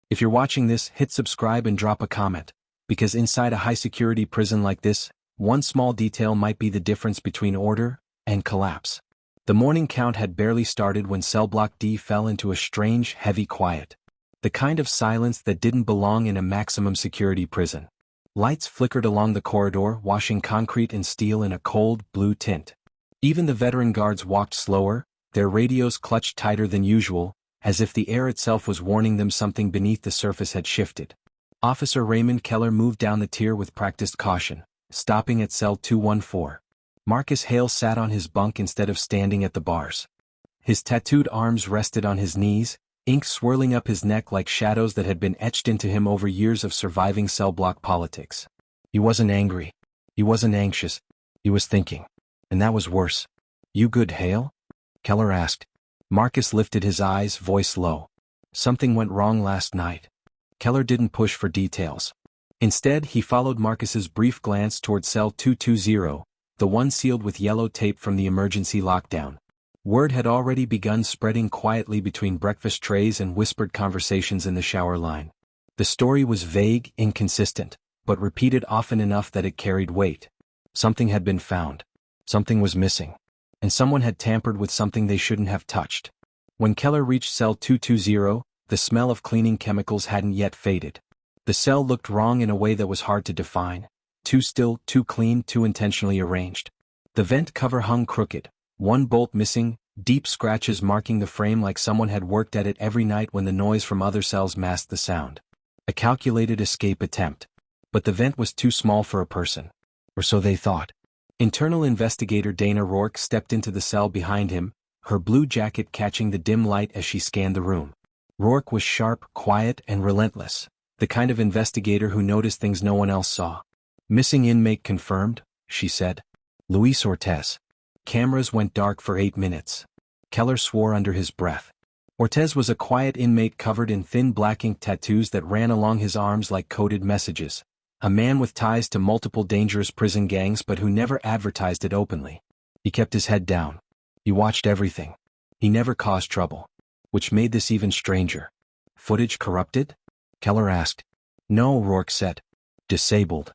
If you're watching this, hit subscribe and drop a comment, because inside a high-security prison like this, one small detail might be the difference between order and collapse. The morning count had barely started when Cellblock D fell into a strange, heavy quiet. The kind of silence that didn't belong in a maximum security prison. Lights flickered along the corridor, washing concrete and steel in a cold, blue tint. Even the veteran guards walked slower, their radios clutched tighter than usual, as if the air itself was warning them something beneath the surface had shifted. Officer Raymond Keller moved down the tier with practiced caution, stopping at cell 214. Marcus Hale sat on his bunk instead of standing at the bars. His tattooed arms rested on his knees, ink swirling up his neck like shadows that had been etched into him over years of surviving cell block politics. He wasn't angry. He wasn't anxious. He was thinking. And that was worse. "You good, Hale?" Keller asked. Marcus lifted his eyes, voice low. "Something went wrong last night." Keller didn't push for details. Instead, he followed Marcus's brief glance toward cell 220, the one sealed with yellow tape from the emergency lockdown. Word had already begun spreading quietly between breakfast trays and whispered conversations in the shower line. The story was vague, inconsistent, but repeated often enough that it carried weight. Something had been found. Something was missing. And someone had tampered with something they shouldn't have touched. When Keller reached cell 220, the smell of cleaning chemicals hadn't yet faded. The cell looked wrong in a way that was hard to define. Too still, too clean, too intentionally arranged. The vent cover hung crooked, one bolt missing, deep scratches marking the frame like someone had worked at it every night when the noise from other cells masked the sound. A calculated escape attempt. But the vent was too small for a person. Or so they thought. Internal investigator Dana Rourke stepped into the cell behind him, her blue jacket catching the dim light as she scanned the room. Rourke was sharp, quiet, and relentless, the kind of investigator who noticed things no one else saw. "Missing inmate confirmed," she said. "Luis Ortez." Cameras went dark for 8 minutes. Keller swore under his breath. Ortez was a quiet inmate covered in thin black ink tattoos that ran along his arms like coded messages. A man with ties to multiple dangerous prison gangs but who never advertised it openly. He kept his head down. He watched everything. He never caused trouble. Which made this even stranger. "Footage corrupted?" Keller asked. "No," Rourke said. "Disabled."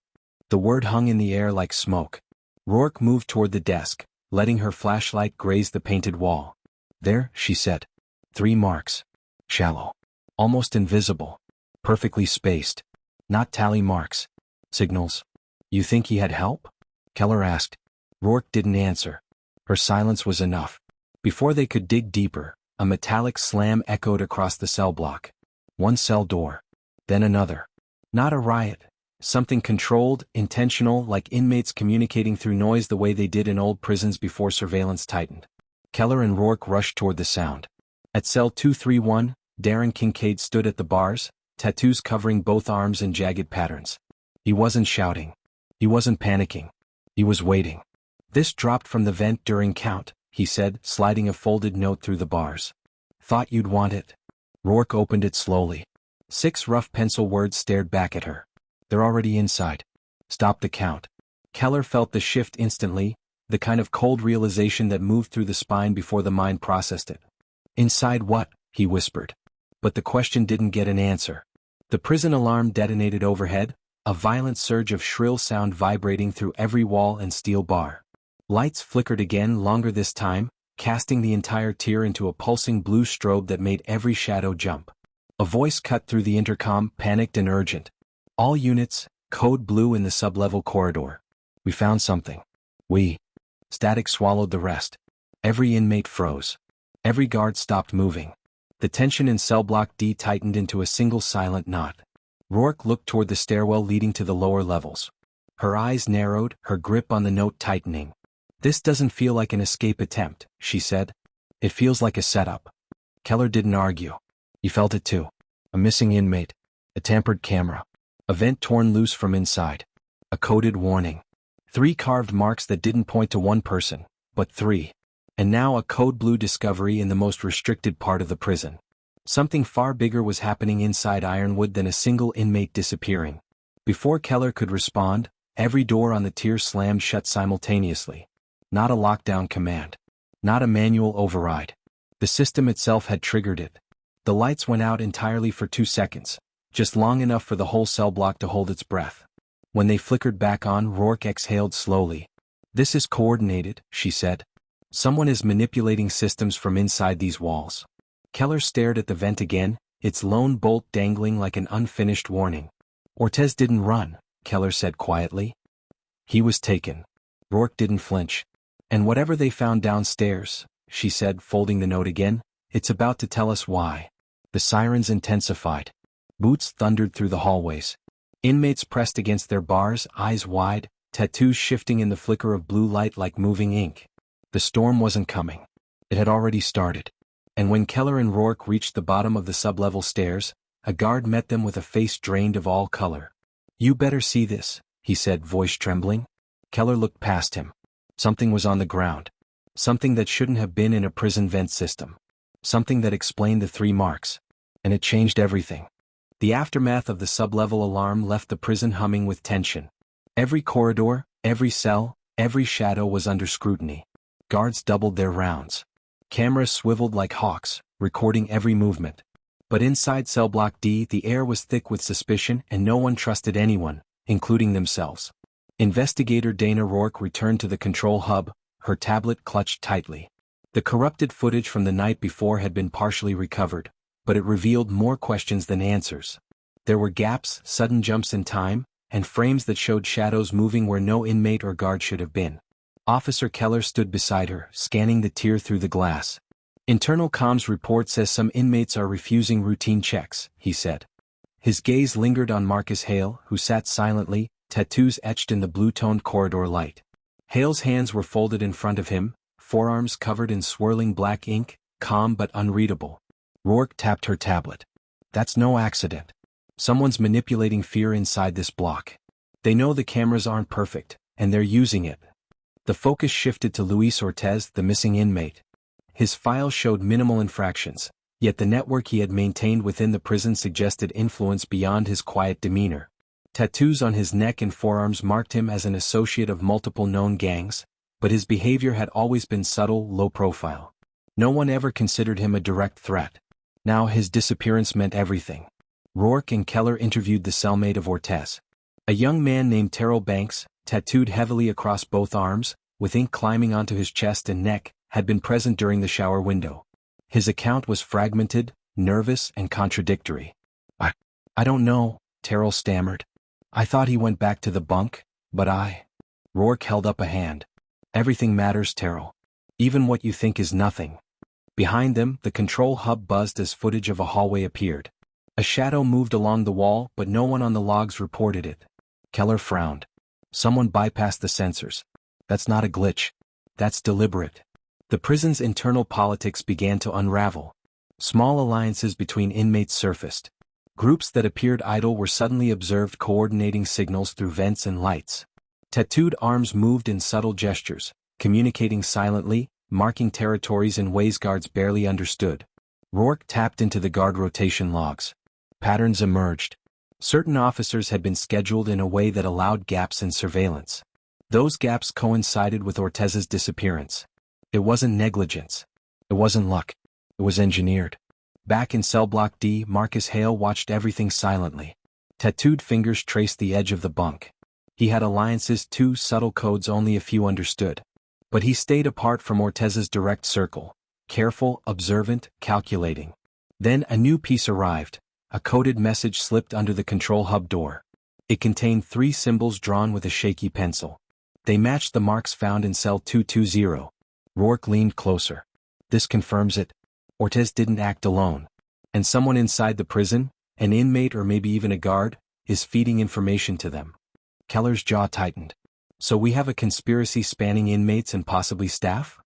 The word hung in the air like smoke. Rourke moved toward the desk, letting her flashlight graze the painted wall. "There," she said. 3 marks. Shallow. Almost invisible. Perfectly spaced. Not tally marks. Signals. "You think he had help?" Keller asked. Rourke didn't answer. Her silence was enough. Before they could dig deeper, a metallic slam echoed across the cell block. One cell door. Then another. Not a riot. Something controlled, intentional, like inmates communicating through noise the way they did in old prisons before surveillance tightened. Keller and Rourke rushed toward the sound. At cell 231, Darren Kincaid stood at the bars, tattoos covering both arms in jagged patterns. He wasn't shouting. He wasn't panicking. He was waiting. "This dropped from the vent during count," he said, sliding a folded note through the bars. "Thought you'd want it." Rourke opened it slowly. 6 rough pencil words stared back at her. "They're already inside. Stop the count." Keller felt the shift instantly, the kind of cold realization that moved through the spine before the mind processed it. "Inside what?" he whispered. But the question didn't get an answer. The prison alarm detonated overhead, a violent surge of shrill sound vibrating through every wall and steel bar. Lights flickered again, longer this time, casting the entire tier into a pulsing blue strobe that made every shadow jump. A voice cut through the intercom, panicked and urgent. "All units, code blue in the sub-level corridor. We found something." Static swallowed the rest. Every inmate froze. Every guard stopped moving. The tension in Cellblock D tightened into a single silent knot. Rourke looked toward the stairwell leading to the lower levels. Her eyes narrowed, her grip on the note tightening. "This doesn't feel like an escape attempt," she said. "It feels like a setup." Keller didn't argue. He felt it too. A missing inmate. A tampered camera. A vent torn loose from inside. A coded warning. 3 carved marks that didn't point to one person, but 3. And now a code blue discovery in the most restricted part of the prison. Something far bigger was happening inside Ironwood than a single inmate disappearing. Before Keller could respond, every door on the tier slammed shut simultaneously. Not a lockdown command. Not a manual override. The system itself had triggered it. The lights went out entirely for 2 seconds, just long enough for the whole cell block to hold its breath. When they flickered back on, Rourke exhaled slowly. "This is coordinated," she said. "Someone is manipulating systems from inside these walls." Keller stared at the vent again, its lone bolt dangling like an unfinished warning. "Ortez didn't run," Keller said quietly. "He was taken." Rourke didn't flinch. "And whatever they found downstairs," she said, folding the note again, "it's about to tell us why." The sirens intensified. Boots thundered through the hallways. Inmates pressed against their bars, eyes wide, tattoos shifting in the flicker of blue light like moving ink. The storm wasn't coming. It had already started. And when Keller and Rourke reached the bottom of the sublevel stairs, a guard met them with a face drained of all color. "You better see this," he said, voice trembling. Keller looked past him. Something was on the ground. Something that shouldn't have been in a prison vent system. Something that explained the 3 marks. And it changed everything. The aftermath of the sublevel alarm left the prison humming with tension. Every corridor, every cell, every shadow was under scrutiny. Guards doubled their rounds. Cameras swiveled like hawks, recording every movement. But inside Cellblock D, the air was thick with suspicion and no one trusted anyone, including themselves. Investigator Dana Rourke returned to the control hub, her tablet clutched tightly. The corrupted footage from the night before had been partially recovered, but it revealed more questions than answers. There were gaps, sudden jumps in time, and frames that showed shadows moving where no inmate or guard should have been. Officer Keller stood beside her, scanning the tear through the glass. "Internal comms report says some inmates are refusing routine checks," he said. His gaze lingered on Marcus Hale, who sat silently, tattoos etched in the blue-toned corridor light. Hale's hands were folded in front of him, forearms covered in swirling black ink, calm but unreadable. Rourke tapped her tablet. "That's no accident. Someone's manipulating fear inside this block. They know the cameras aren't perfect, and they're using it." The focus shifted to Luis Ortez, the missing inmate. His file showed minimal infractions, yet the network he had maintained within the prison suggested influence beyond his quiet demeanor. Tattoos on his neck and forearms marked him as an associate of multiple known gangs, but his behavior had always been subtle, low-profile. No one ever considered him a direct threat. Now his disappearance meant everything. Rourke and Keller interviewed the cellmate of Ortez. A young man named Terrell Banks, tattooed heavily across both arms, with ink climbing onto his chest and neck, had been present during the shower window. His account was fragmented, nervous, and contradictory. I don't know," Terrell stammered. "I thought he went back to the bunk, but Rourke held up a hand. "Everything matters, Terrell. Even what you think is nothing." Behind them, the control hub buzzed as footage of a hallway appeared. A shadow moved along the wall, but no one on the logs reported it. Keller frowned. "Someone bypassed the sensors. That's not a glitch. That's deliberate." The prison's internal politics began to unravel. Small alliances between inmates surfaced. Groups that appeared idle were suddenly observed coordinating signals through vents and lights. Tattooed arms moved in subtle gestures, communicating silently, marking territories in ways guards barely understood. Rourke tapped into the guard rotation logs. Patterns emerged. Certain officers had been scheduled in a way that allowed gaps in surveillance. Those gaps coincided with Ortez's disappearance. It wasn't negligence. It wasn't luck. It was engineered. Back in Cellblock D, Marcus Hale watched everything silently. Tattooed fingers traced the edge of the bunk. He had alliances too, subtle codes only a few understood. But he stayed apart from Ortez's direct circle, careful, observant, calculating. Then a new piece arrived. A coded message slipped under the control hub door. It contained 3 symbols drawn with a shaky pencil. They matched the marks found in cell 220. Rourke leaned closer. "This confirms it. Ortez didn't act alone. And someone inside the prison, an inmate or maybe even a guard, is feeding information to them." Keller's jaw tightened. "So we have a conspiracy spanning inmates and possibly staff?"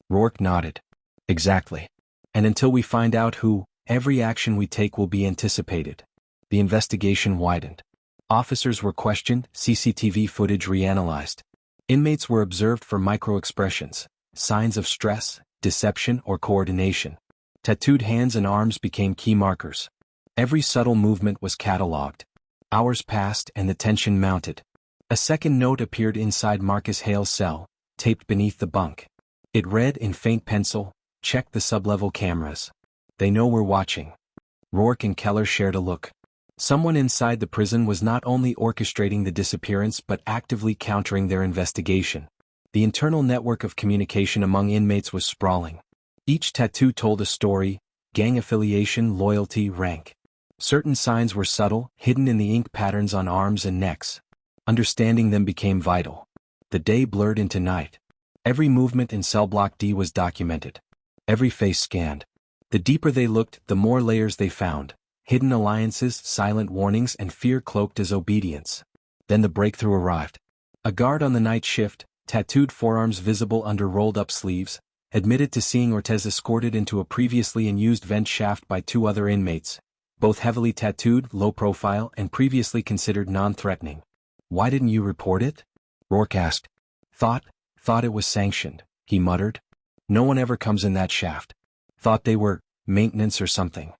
Rourke nodded. "Exactly. And until we find out who, every action we take will be anticipated." The investigation widened. Officers were questioned, CCTV footage reanalyzed. Inmates were observed for micro-expressions, signs of stress, deception, or coordination. Tattooed hands and arms became key markers. Every subtle movement was catalogued. Hours passed and the tension mounted. A second note appeared inside Marcus Hale's cell, taped beneath the bunk. It read in faint pencil, "Check the sublevel cameras. They know we're watching." Rourke and Keller shared a look. Someone inside the prison was not only orchestrating the disappearance but actively countering their investigation. The internal network of communication among inmates was sprawling. Each tattoo told a story: gang affiliation, loyalty, rank. Certain signs were subtle, hidden in the ink patterns on arms and necks. Understanding them became vital. The day blurred into night. Every movement in Cellblock D was documented. Every face scanned. The deeper they looked, the more layers they found. Hidden alliances, silent warnings, and fear cloaked as obedience. Then the breakthrough arrived. A guard on the night shift, tattooed forearms visible under rolled-up sleeves, admitted to seeing Ortez escorted into a previously unused vent shaft by two other inmates, both heavily tattooed, low-profile, and previously considered non-threatening. "Why didn't you report it?" Rourke asked. Thought it was sanctioned," he muttered. "No one ever comes in that shaft. Thought they were maintenance or something."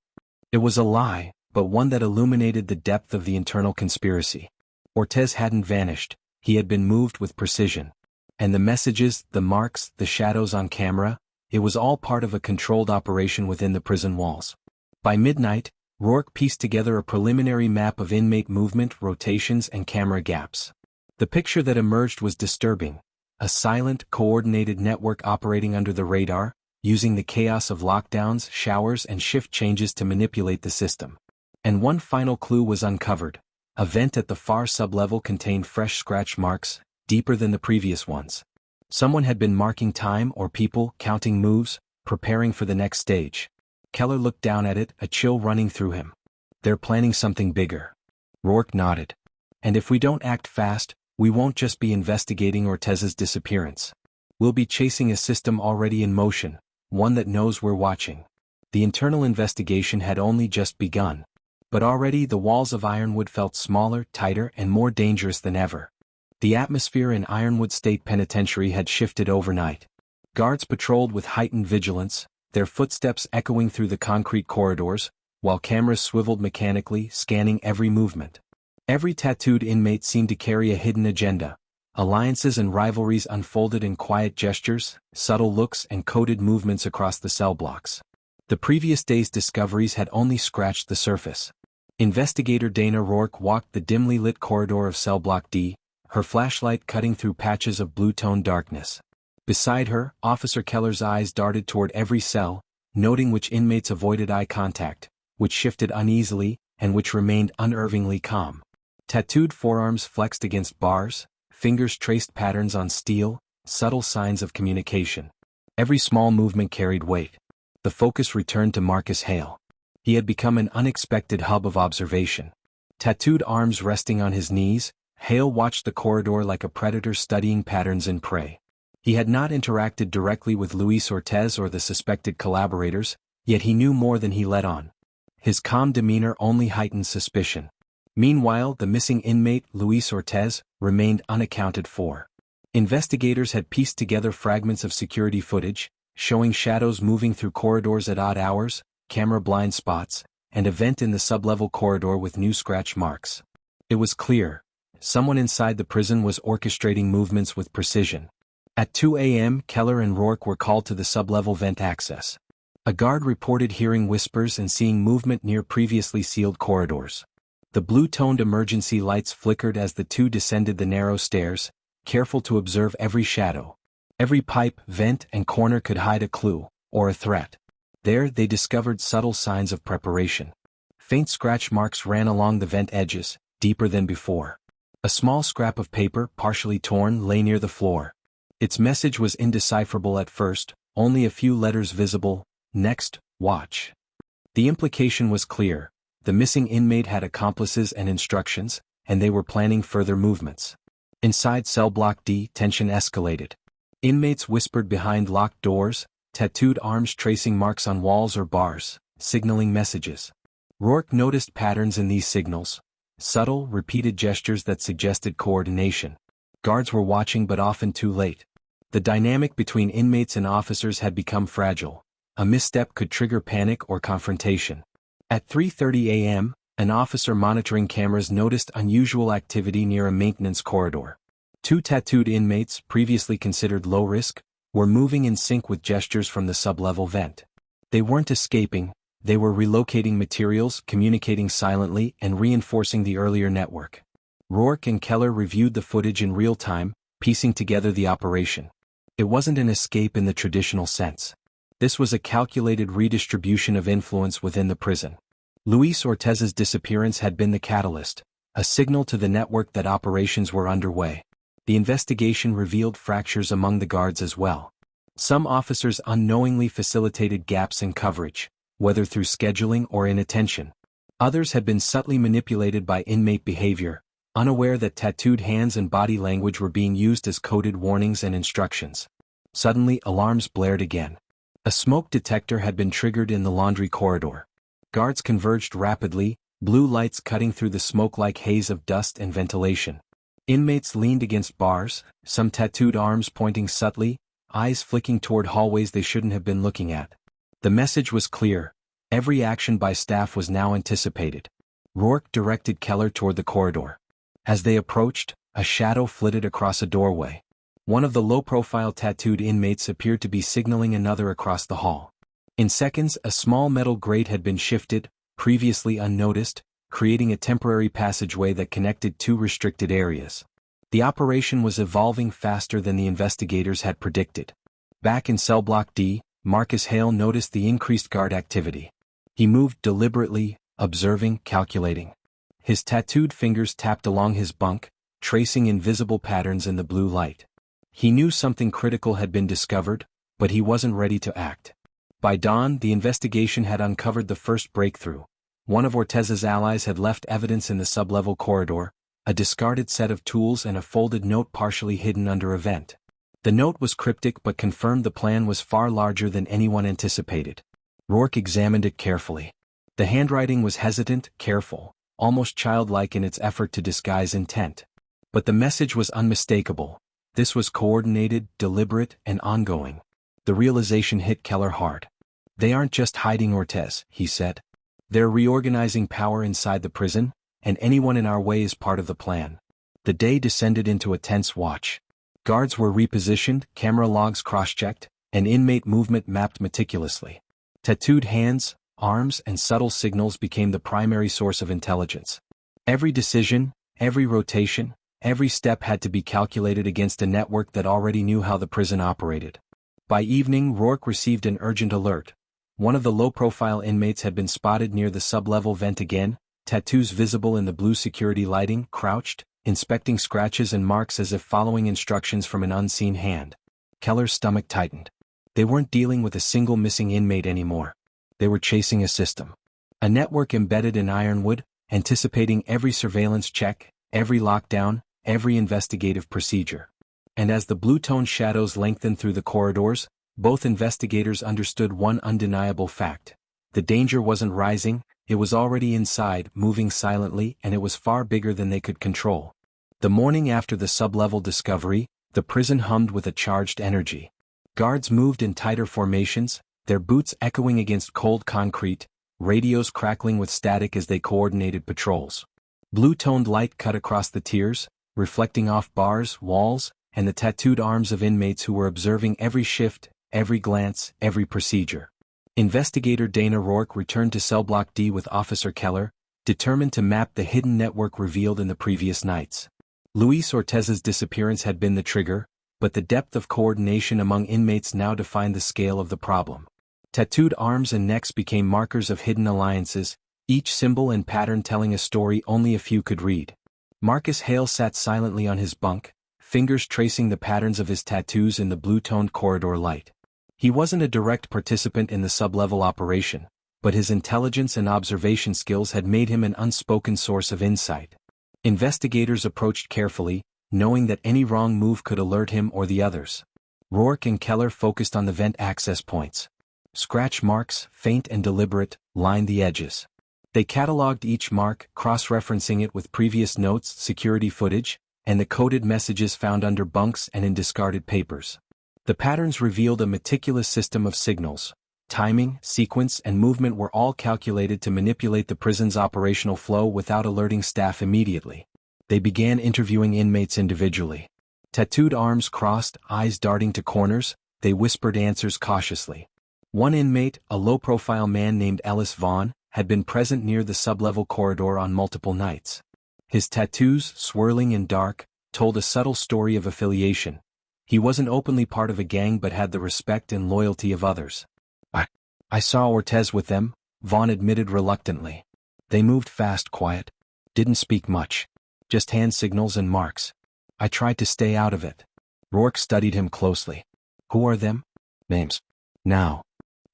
It was a lie, but one that illuminated the depth of the internal conspiracy. Ortez hadn't vanished, he had been moved with precision. And the messages, the marks, the shadows on camera, it was all part of a controlled operation within the prison walls. By midnight, Rourke pieced together a preliminary map of inmate movement, rotations, and camera gaps. The picture that emerged was disturbing. A silent, coordinated network operating under the radar, using the chaos of lockdowns, showers, and shift changes to manipulate the system. And one final clue was uncovered. A vent at the far sublevel contained fresh scratch marks, deeper than the previous ones. Someone had been marking time or people, counting moves, preparing for the next stage. Keller looked down at it, a chill running through him. "They're planning something bigger." Rourke nodded. "And if we don't act fast, we won't just be investigating Ortez's disappearance. We'll be chasing a system already in motion, one that knows we're watching." The internal investigation had only just begun. But already the walls of Ironwood felt smaller, tighter, and more dangerous than ever. The atmosphere in Ironwood State Penitentiary had shifted overnight. Guards patrolled with heightened vigilance, their footsteps echoing through the concrete corridors, while cameras swiveled mechanically, scanning every movement. Every tattooed inmate seemed to carry a hidden agenda. Alliances and rivalries unfolded in quiet gestures, subtle looks, and coded movements across the cell blocks. The previous day's discoveries had only scratched the surface. Investigator Dana Rourke walked the dimly lit corridor of Cellblock D, her flashlight cutting through patches of blue-toned darkness. Beside her, Officer Keller's eyes darted toward every cell, noting which inmates avoided eye contact, which shifted uneasily, and which remained unervingly calm. Tattooed forearms flexed against bars, fingers traced patterns on steel, subtle signs of communication. Every small movement carried weight. The focus returned to Marcus Hale. He had become an unexpected hub of observation. Tattooed arms resting on his knees, Hale watched the corridor like a predator studying patterns in prey. He had not interacted directly with Luis Ortez or the suspected collaborators, yet he knew more than he let on. His calm demeanor only heightened suspicion. Meanwhile, the missing inmate, Luis Ortez, remained unaccounted for. Investigators had pieced together fragments of security footage, showing shadows moving through corridors at odd hours, camera blind spots, and a vent in the sublevel corridor with new scratch marks. It was clear. Someone inside the prison was orchestrating movements with precision. At 2 a.m., Keller and Rourke were called to the sublevel vent access. A guard reported hearing whispers and seeing movement near previously sealed corridors. The blue-toned emergency lights flickered as the two descended the narrow stairs, careful to observe every shadow. Every pipe, vent, and corner could hide a clue, or a threat. There they discovered subtle signs of preparation. Faint scratch marks ran along the vent edges, deeper than before. A small scrap of paper, partially torn, lay near the floor. Its message was indecipherable at first, only a few letters visible: "Next, watch." The implication was clear. The missing inmate had accomplices and instructions, and they were planning further movements. Inside Cellblock D, tension escalated. Inmates whispered behind locked doors, tattooed arms tracing marks on walls or bars, signaling messages. Rourke noticed patterns in these signals. Subtle, repeated gestures that suggested coordination. Guards were watching but often too late. The dynamic between inmates and officers had become fragile. A misstep could trigger panic or confrontation. At 3:30 a.m., an officer monitoring cameras noticed unusual activity near a maintenance corridor. Two tattooed inmates, previously considered low risk, were moving in sync with gestures from the sublevel vent. They weren't escaping, They were relocating materials, communicating silently, and reinforcing the earlier network. Rourke and Keller reviewed the footage in real time, piecing together the operation. It wasn't an escape in the traditional sense. This was a calculated redistribution of influence within the prison. Luis Ortez's disappearance had been the catalyst, a signal to the network that operations were underway. The investigation revealed fractures among the guards as well. Some officers unknowingly facilitated gaps in coverage, whether through scheduling or inattention. Others had been subtly manipulated by inmate behavior, unaware that tattooed hands and body language were being used as coded warnings and instructions. Suddenly, alarms blared again. A smoke detector had been triggered in the laundry corridor. Guards converged rapidly, blue lights cutting through the smoke-like haze of dust and ventilation. Inmates leaned against bars, some tattooed arms pointing subtly, eyes flicking toward hallways they shouldn't have been looking at. The message was clear. Every action by staff was now anticipated. Rourke directed Keller toward the corridor. As they approached, a shadow flitted across a doorway. One of the low-profile tattooed inmates appeared to be signaling another across the hall. In seconds, a small metal grate had been shifted, previously unnoticed, creating a temporary passageway that connected two restricted areas. The operation was evolving faster than the investigators had predicted. Back in Cellblock D, Marcus Hale noticed the increased guard activity. He moved deliberately, observing, calculating. His tattooed fingers tapped along his bunk, tracing invisible patterns in the blue light. He knew something critical had been discovered, but he wasn't ready to act. By dawn, the investigation had uncovered the first breakthrough. One of Ortez's allies had left evidence in the sublevel corridor, a discarded set of tools and a folded note partially hidden under a vent. The note was cryptic but confirmed the plan was far larger than anyone anticipated. Rourke examined it carefully. The handwriting was hesitant, careful, almost childlike in its effort to disguise intent. But the message was unmistakable. This was coordinated, deliberate, and ongoing. The realization hit Keller hard. They aren't just hiding Ortez, he said. They're reorganizing power inside the prison, and anyone in our way is part of the plan. The day descended into a tense watch. Guards were repositioned, camera logs cross-checked, and inmate movement mapped meticulously. Tattooed hands, arms, and subtle signals became the primary source of intelligence. Every decision, every rotation, every step had to be calculated against a network that already knew how the prison operated. By evening, Rourke received an urgent alert. One of the low-profile inmates had been spotted near the sublevel vent again, tattoos visible in the blue security lighting, crouched, inspecting scratches and marks as if following instructions from an unseen hand. Keller's stomach tightened. They weren't dealing with a single missing inmate anymore. They were chasing a system. A network embedded in ironwood, anticipating every surveillance check, every lockdown, every investigative procedure. And as the blue-toned shadows lengthened through the corridors, both investigators understood one undeniable fact. The danger wasn't rising, it was already inside, moving silently, and it was far bigger than they could control. The morning after the sublevel discovery, the prison hummed with a charged energy. Guards moved in tighter formations, their boots echoing against cold concrete, radios crackling with static as they coordinated patrols. Blue-toned light cut across the tiers, reflecting off bars, walls, and the tattooed arms of inmates who were observing every shift, every glance, every procedure. Investigator Dana Rourke returned to Cellblock D with Officer Keller, determined to map the hidden network revealed in the previous nights. Luis Ortez's disappearance had been the trigger, but the depth of coordination among inmates now defined the scale of the problem. Tattooed arms and necks became markers of hidden alliances, each symbol and pattern telling a story only a few could read. Marcus Hale sat silently on his bunk, fingers tracing the patterns of his tattoos in the blue-toned corridor light. He wasn't a direct participant in the sublevel operation, but his intelligence and observation skills had made him an unspoken source of insight. Investigators approached carefully, knowing that any wrong move could alert him or the others. Rourke and Keller focused on the vent access points. Scratch marks, faint and deliberate, lined the edges. They cataloged each mark, cross-referencing it with previous notes, security footage, and the coded messages found under bunks and in discarded papers. The patterns revealed a meticulous system of signals. Timing, sequence, and movement were all calculated to manipulate the prison's operational flow without alerting staff immediately. They began interviewing inmates individually. Tattooed arms crossed, eyes darting to corners, they whispered answers cautiously. One inmate, a low-profile man named Ellis Vaughn, had been present near the sublevel corridor on multiple nights. His tattoos, swirling and dark, told a subtle story of affiliation. He wasn't openly part of a gang but had the respect and loyalty of others. I saw Ortez with them, Vaughn admitted reluctantly. They moved fast, quiet. Didn't speak much. Just hand signals and marks. I tried to stay out of it. Rourke studied him closely. Who are them? Names. Now.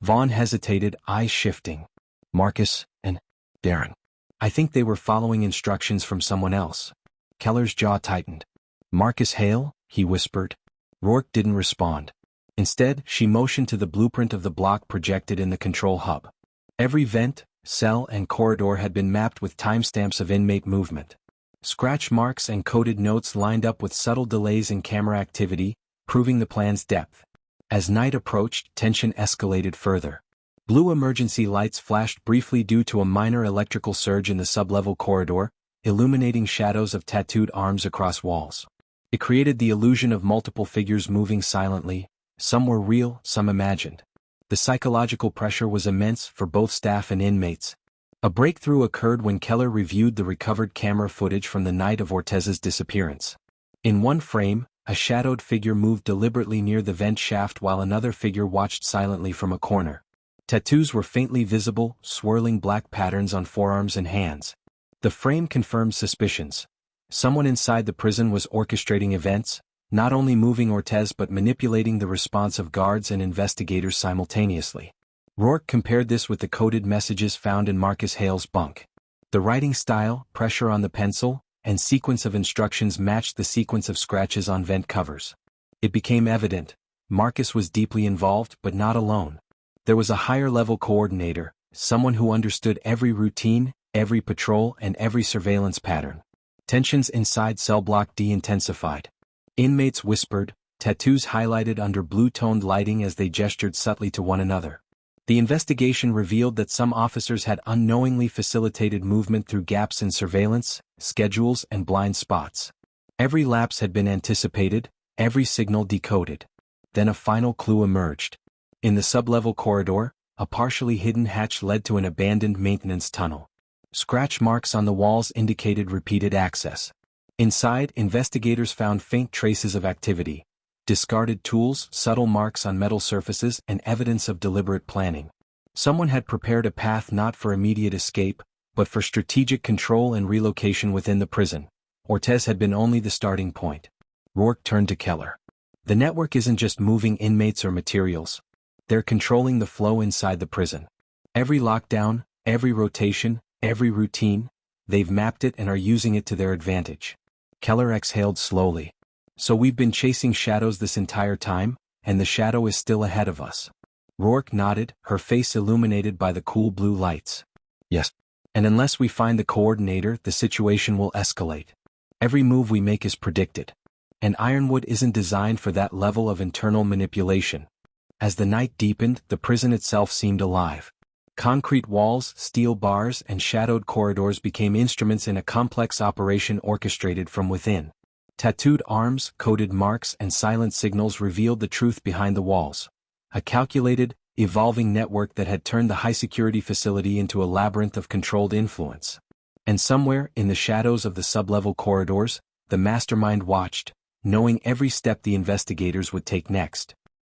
Vaughn hesitated, eyes shifting. Marcus and Darren. I think they were following instructions from someone else. Keller's jaw tightened. Marcus Hale, he whispered. Rourke didn't respond. Instead, she motioned to the blueprint of the block projected in the control hub. Every vent, cell and corridor had been mapped with timestamps of inmate movement. Scratch marks and coded notes lined up with subtle delays in camera activity, proving the plan's depth. As night approached, tension escalated further. Blue emergency lights flashed briefly due to a minor electrical surge in the sublevel corridor, illuminating shadows of tattooed arms across walls. It created the illusion of multiple figures moving silently. Some were real, some imagined. The psychological pressure was immense for both staff and inmates. A breakthrough occurred when Keller reviewed the recovered camera footage from the night of Ortez's disappearance. In one frame, a shadowed figure moved deliberately near the vent shaft while another figure watched silently from a corner. Tattoos were faintly visible, swirling black patterns on forearms and hands. The frame confirmed suspicions. Someone inside the prison was orchestrating events, not only moving Ortez but manipulating the response of guards and investigators simultaneously. Rourke compared this with the coded messages found in Marcus Hale's bunk. The writing style, pressure on the pencil, and sequence of instructions matched the sequence of scratches on vent covers. It became evident, Marcus was deeply involved but not alone. There was a higher-level coordinator, someone who understood every routine, every patrol and every surveillance pattern. Tensions inside Cellblock D intensified. Inmates whispered, tattoos highlighted under blue-toned lighting as they gestured subtly to one another. The investigation revealed that some officers had unknowingly facilitated movement through gaps in surveillance, schedules and blind spots. Every lapse had been anticipated, every signal decoded. Then a final clue emerged. In the sublevel corridor, a partially hidden hatch led to an abandoned maintenance tunnel. Scratch marks on the walls indicated repeated access. Inside, investigators found faint traces of activity. Discarded tools, subtle marks on metal surfaces, and evidence of deliberate planning. Someone had prepared a path not for immediate escape, but for strategic control and relocation within the prison. Ortez had been only the starting point. Rourke turned to Keller. The network isn't just moving inmates or materials. They're controlling the flow inside the prison. Every lockdown, every rotation, every routine, they've mapped it and are using it to their advantage. Keller exhaled slowly. So we've been chasing shadows this entire time, and the shadow is still ahead of us. Rourke nodded, her face illuminated by the cool blue lights. Yes. And unless we find the coordinator, the situation will escalate. Every move we make is predicted. And Ironwood isn't designed for that level of internal manipulation. As the night deepened, the prison itself seemed alive. Concrete walls, steel bars, and shadowed corridors became instruments in a complex operation orchestrated from within. Tattooed arms, coded marks, and silent signals revealed the truth behind the walls. A calculated, evolving network that had turned the high-security facility into a labyrinth of controlled influence. And somewhere, in the shadows of the sublevel corridors, the mastermind watched, knowing every step the investigators would take next.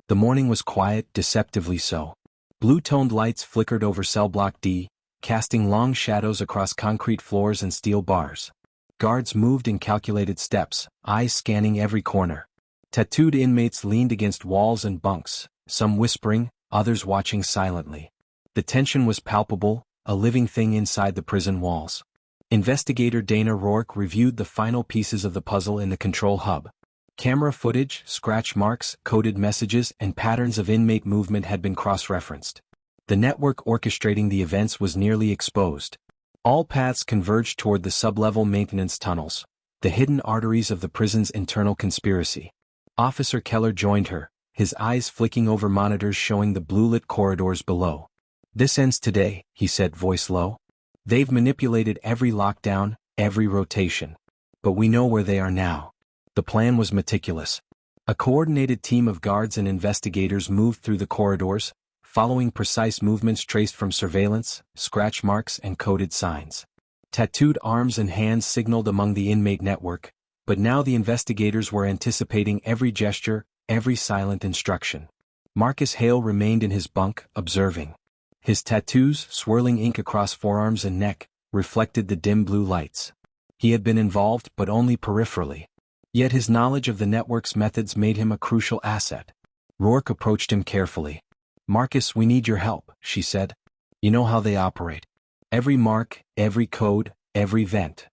The morning was quiet, deceptively so. Blue-toned lights flickered over Cellblock D, casting long shadows across concrete floors and steel bars. Guards moved in calculated steps, eyes scanning every corner. Tattooed inmates leaned against walls and bunks, some whispering, others watching silently. The tension was palpable, a living thing inside the prison walls. Investigator Dana Rourke reviewed the final pieces of the puzzle in the control hub. Camera footage, scratch marks, coded messages, and patterns of inmate movement had been cross-referenced. The network orchestrating the events was nearly exposed. All paths converged toward the sublevel maintenance tunnels, the hidden arteries of the prison's internal conspiracy. Officer Keller joined her, his eyes flicking over monitors showing the blue-lit corridors below. "This ends today," he said, voice low. "They've manipulated every lockdown, every rotation. But we know where they are now." The plan was meticulous. A coordinated team of guards and investigators moved through the corridors, following precise movements traced from surveillance, scratch marks and coded signs. Tattooed arms and hands signaled among the inmate network, but now the investigators were anticipating every gesture, every silent instruction. Marcus Hale remained in his bunk, observing. His tattoos, swirling ink across forearms and neck, reflected the dim blue lights. He had been involved but only peripherally. Yet his knowledge of the network's methods made him a crucial asset. Rourke approached him carefully. "Marcus, we need your help," she said. "You know how they operate. Every mark, every code, every vent."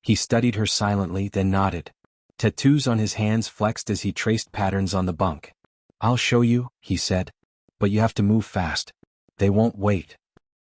He studied her silently, then nodded. Tattoos on his hands flexed as he traced patterns on the bunk. "I'll show you," he said. "But you have to move fast. They won't wait."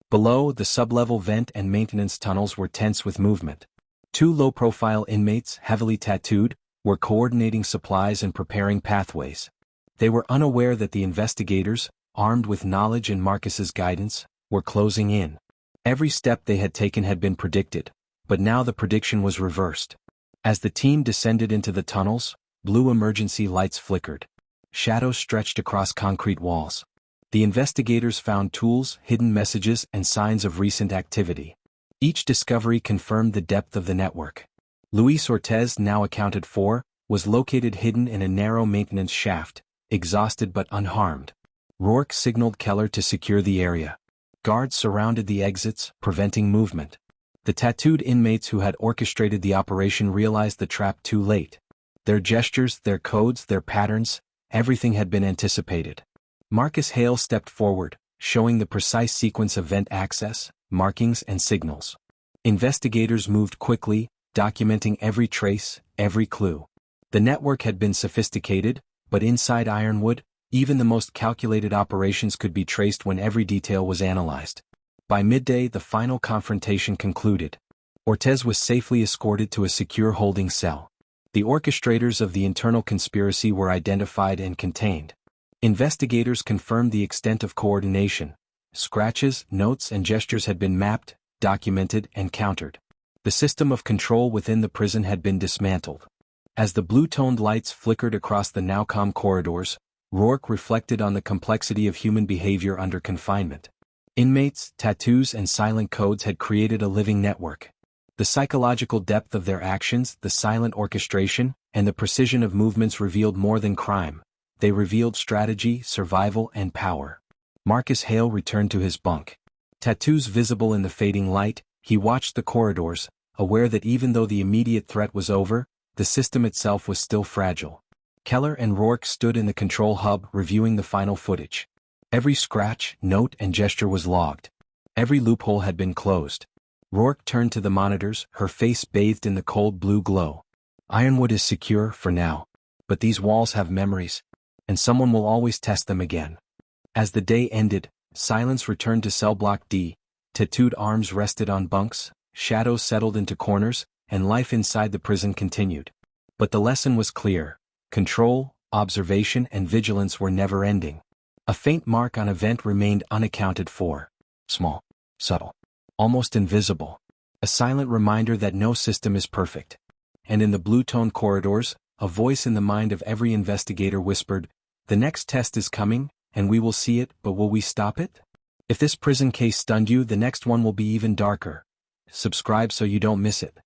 Below, the sublevel vent and maintenance tunnels were tense with movement. Two low-profile inmates, heavily tattooed, were coordinating supplies and preparing pathways. They were unaware that the investigators, armed with knowledge and Marcus's guidance, were closing in. Every step they had taken had been predicted, but now the prediction was reversed. As the team descended into the tunnels, blue emergency lights flickered. Shadows stretched across concrete walls. The investigators found tools, hidden messages, and signs of recent activity. Each discovery confirmed the depth of the network. Luis Ortez, now accounted for, was located hidden in a narrow maintenance shaft, exhausted but unharmed. Rourke signaled Keller to secure the area. Guards surrounded the exits, preventing movement. The tattooed inmates who had orchestrated the operation realized the trap too late. Their gestures, their codes, their patterns, everything had been anticipated. Marcus Hale stepped forward, showing the precise sequence of vent access, markings, and signals. Investigators moved quickly, documenting every trace, every clue. The network had been sophisticated, but inside Ironwood, even the most calculated operations could be traced when every detail was analyzed. By midday, the final confrontation concluded. Ortez was safely escorted to a secure holding cell. The orchestrators of the internal conspiracy were identified and contained. Investigators confirmed the extent of coordination. Scratches, notes, and gestures had been mapped, documented, and countered. The system of control within the prison had been dismantled. As the blue-toned lights flickered across the now calm corridors, Rourke reflected on the complexity of human behavior under confinement. Inmates, tattoos, and silent codes had created a living network. The psychological depth of their actions, the silent orchestration, and the precision of movements revealed more than crime. They revealed strategy, survival, and power. Marcus Hale returned to his bunk. Tattoos visible in the fading light, he watched the corridors, aware that even though the immediate threat was over, the system itself was still fragile. Keller and Rourke stood in the control hub reviewing the final footage. Every scratch, note, and gesture was logged. Every loophole had been closed. Rourke turned to the monitors, her face bathed in the cold blue glow. "Ironwood is secure for now. But these walls have memories, and someone will always test them again." As the day ended, silence returned to Cellblock D. Tattooed arms rested on bunks, shadows settled into corners, and life inside the prison continued. But the lesson was clear. Control, observation, and vigilance were never ending. A faint mark on a vent remained unaccounted for. Small, subtle, almost invisible. A silent reminder that no system is perfect. And in the blue-toned corridors, a voice in the mind of every investigator whispered, "The next test is coming, and we will see it, but will we stop it?" If this prison case stunned you, the next one will be even darker. Subscribe so you don't miss it.